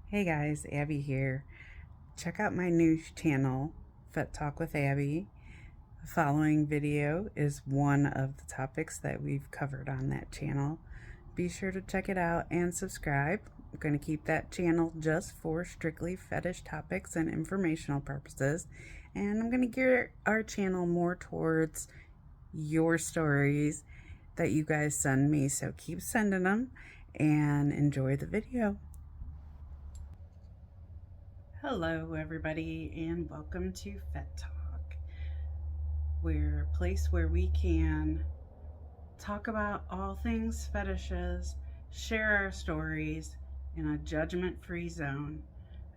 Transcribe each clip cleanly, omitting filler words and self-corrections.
Hey guys, Abby here. Check out my new channel, Vet Talk with Abby. The following video is one of the topics that we've covered on that channel. Be sure to check it out and subscribe. I'm going to keep that channel just for strictly fetish topics and informational purposes. And I'm going to gear our channel more towards your stories that you guys send me. So keep sending them and enjoy the video. Hello, everybody, and welcome to Vet Talk. We're a place where we can talk about all things fetishes, share our stories in a judgment-free zone.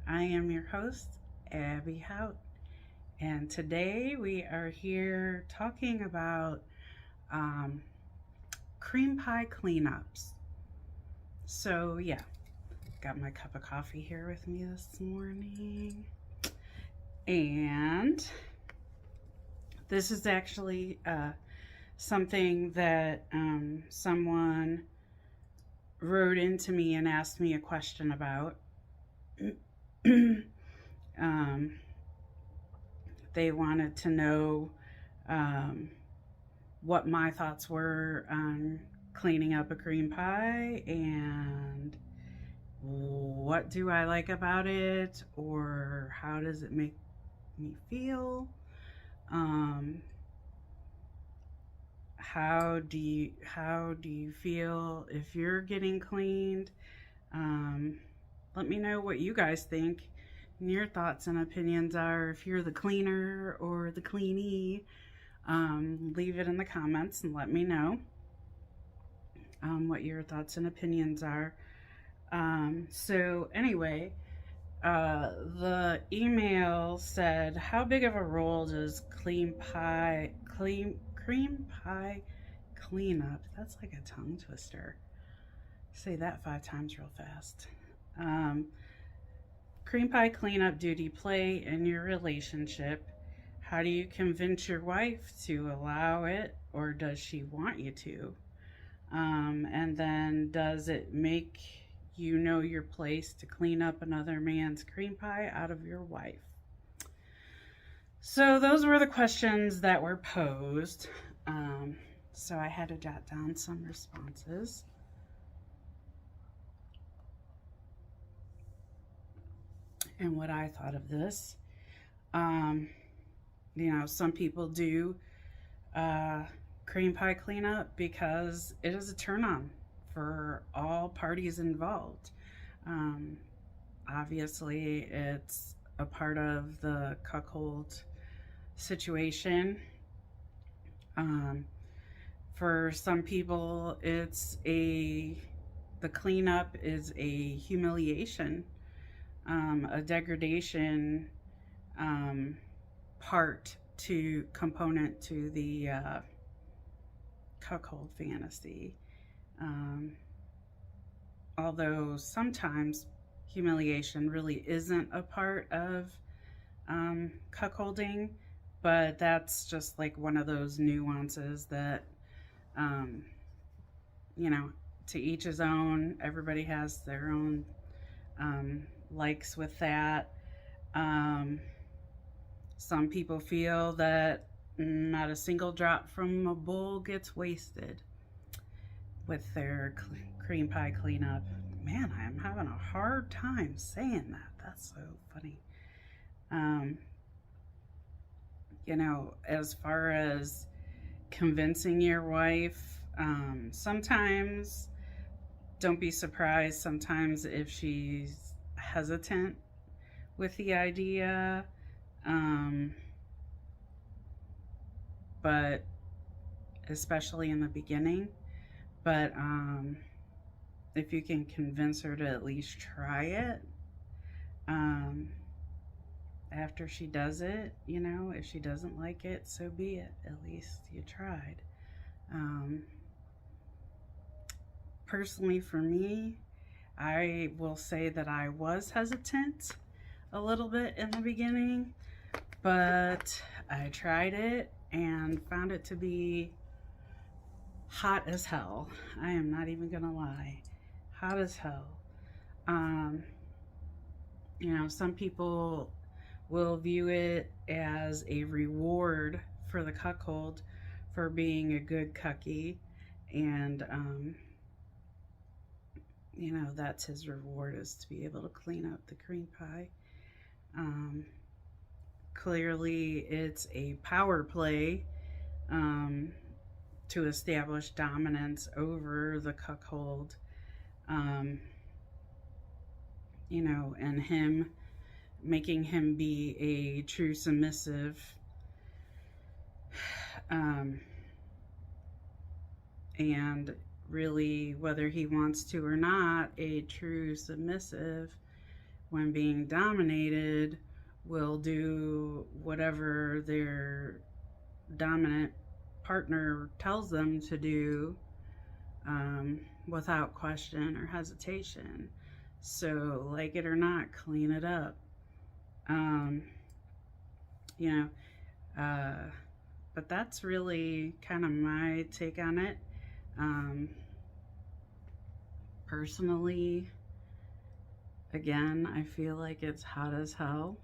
I am your host, Abby Haute, and today we are here talking about cream pie cleanups. So, yeah, got my cup of coffee here with me this morning. And this is actually something that someone wrote into me and asked me a question about. They wanted to know what my thoughts were on cleaning up a cream pie and what do I like about it, or how does it make me feel? How do you feel if you're getting cleaned? Let me know what you guys think and your thoughts and opinions are. If you're the cleaner or the cleanee, leave it in the comments and let me know what your thoughts and opinions are. So anyway, the email said, how big of a role does cream pie cleanup, that's like a tongue twister, say that 5 times real fast, cream pie cleanup duty play in your relationship? How do you convince your wife to allow it, or does she want you to? And then, does it make you know your place to clean up another man's cream pie out of your wife? So those were the questions that were posed. So I had to jot down some responses. And what I thought of this. Some people do cream pie cleanup because it is a turn on for all parties involved. Obviously, it's a part of the cuckold situation. For some people, the cleanup is a humiliation, a degradation component to the cuckold fantasy. Although sometimes humiliation really isn't a part of cuckolding, but that's just like one of those nuances that, to each his own. Everybody has their own likes with that. Some people feel that not a single drop from a bowl gets wasted with their cream pie cleanup. Man, I'm having a hard time saying that. That's so funny. As far as convincing your wife, sometimes, don't be surprised sometimes if she's hesitant with the idea. But especially in the beginning. But if you can convince her to at least try it, after she does it, if she doesn't like it, so be it. At least you tried. Personally, for me, I will say that I was hesitant a little bit in the beginning, but I tried it and found it to be hot as hell. I am not even gonna lie. Hot as hell. You know, some people will view it as a reward for the cuckold for being a good cucky, and you know, that's his reward, is to be able to clean up the cream pie. Um, Clearly, it's a power play um, to establish dominance over the cuckold. Um, you know, and him making him be a true submissive. Um, and really, whether he wants to or not, a true submissive, when being dominated, will do whatever their dominant partner tells them to do, without question or hesitation. So, like it or not, clean it up. Um, you know, but that's really kind of my take on it. Um, Personally, again, I feel like it's hot as hell.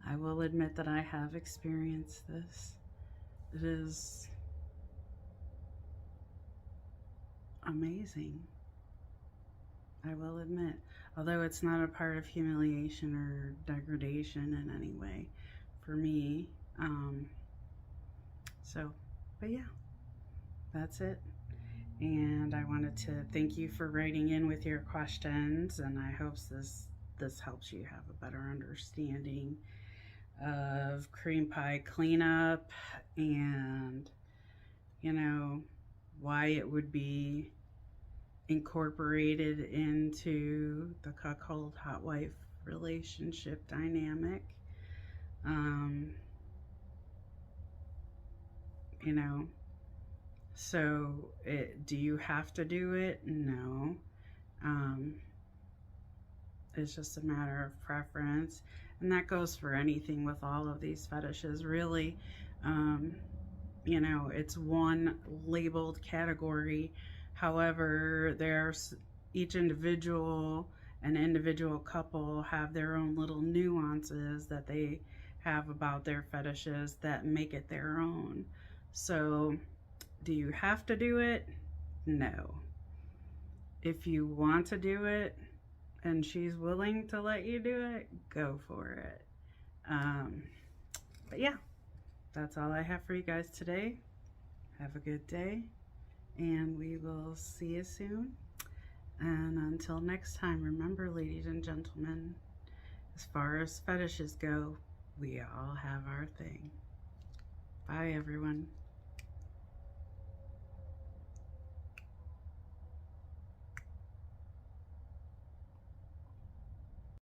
I will admit that I have experienced this. It is amazing, I will admit. Although it's not a part of humiliation or degradation in any way for me. So, but yeah, that's it. And I wanted to thank you for writing in with your questions, and I hope this helps you have a better understanding of cream pie cleanup, and you know, why it would be incorporated into the cuckold hot wife relationship dynamic. Um, you know, so do you have to do it? No. Um, it's just a matter of preference, and that goes for anything with all of these fetishes, really. Um, you know, it's one labeled category. However, there's each individual and individual couple have their own little nuances that they have about their fetishes that make it their own. So, do you have to do it? No. If you want to do it and she's willing to let you do it, go for it. Um, but yeah, that's all I have for you guys today. Have a good day, and we will see you soon. And until next time, remember, ladies and gentlemen, as far as fetishes go, we all have our thing. Bye, everyone.